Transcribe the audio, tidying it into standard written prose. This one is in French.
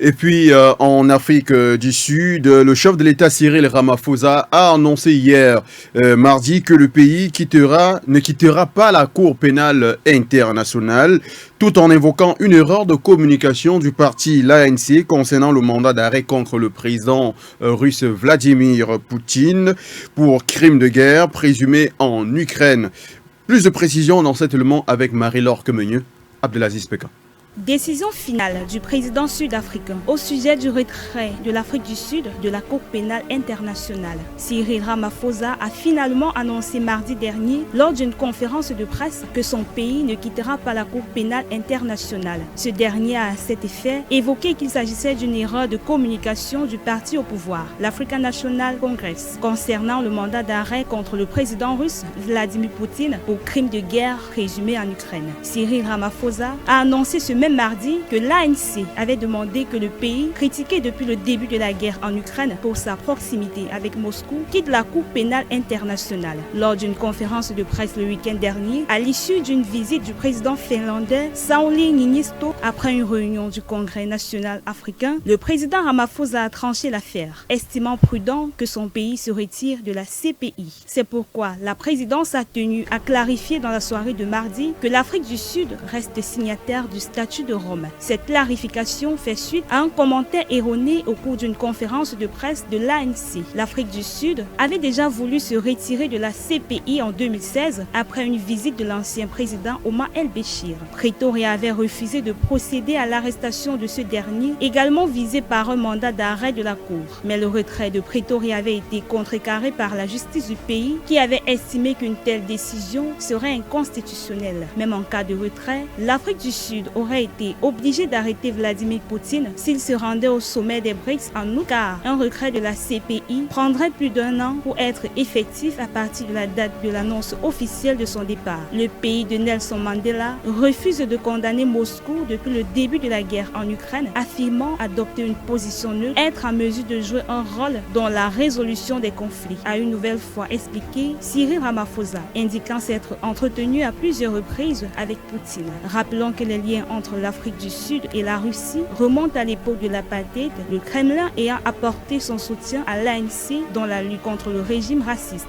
Et puis en Afrique du Sud, le chef de l'État Cyril Ramaphosa a annoncé hier, mardi, que le pays ne quittera pas la Cour pénale internationale, tout en évoquant une erreur de communication du parti l'ANC concernant le mandat d'arrêt contre le président russe Vladimir Poutine pour crime de guerre présumé en Ukraine. Plus de précisions dans cet élément avec Marie-Laure Quemenieux, Abdelaziz Peka. Décision finale du président sud-africain au sujet du retrait de l'Afrique du Sud de la Cour pénale internationale. Cyril Ramaphosa a finalement annoncé mardi dernier lors d'une conférence de presse que son pays ne quittera pas la Cour pénale internationale. Ce dernier a à cet effet évoqué qu'il s'agissait d'une erreur de communication du parti au pouvoir, l'African National Congress, concernant le mandat d'arrêt contre le président russe Vladimir Poutine pour crime de guerre présumé en Ukraine. Cyril Ramaphosa a annoncé ce même mardi que l'ANC avait demandé que le pays, critiqué depuis le début de la guerre en Ukraine pour sa proximité avec Moscou, quitte la Cour pénale internationale. Lors d'une conférence de presse le week-end dernier, à l'issue d'une visite du président finlandais Sauli Niinisto après une réunion du Congrès national africain, le président Ramaphosa a tranché l'affaire, estimant prudent que son pays se retire de la CPI. C'est pourquoi la présidence a tenu à clarifier dans la soirée de mardi que l'Afrique du Sud reste signataire du statut de Rome. Cette clarification fait suite à un commentaire erroné au cours d'une conférence de presse de l'ANC. L'Afrique du Sud avait déjà voulu se retirer de la CPI en 2016 après une visite de l'ancien président Omar el-Béchir. Pretoria avait refusé de procéder à l'arrestation de ce dernier, également visé par un mandat d'arrêt de la Cour. Mais le retrait de Pretoria avait été contrecarré par la justice du pays qui avait estimé qu'une telle décision serait inconstitutionnelle. Même en cas de retrait, l'Afrique du Sud aurait été obligé d'arrêter Vladimir Poutine s'il se rendait au sommet des BRICS en août, car un retrait de la CPI prendrait plus d'1 an pour être effectif à partir de la date de l'annonce officielle de son départ. Le pays de Nelson Mandela refuse de condamner Moscou depuis le début de la guerre en Ukraine, affirmant adopter une position neutre, être en mesure de jouer un rôle dans la résolution des conflits, a une nouvelle fois expliqué Cyril Ramaphosa, indiquant s'être entretenu à plusieurs reprises avec Poutine. Rappelons que les liens entre l'Afrique du Sud et la Russie remonte à l'époque de l'apartheid, le Kremlin ayant apporté son soutien à l'ANC dans la lutte contre le régime raciste.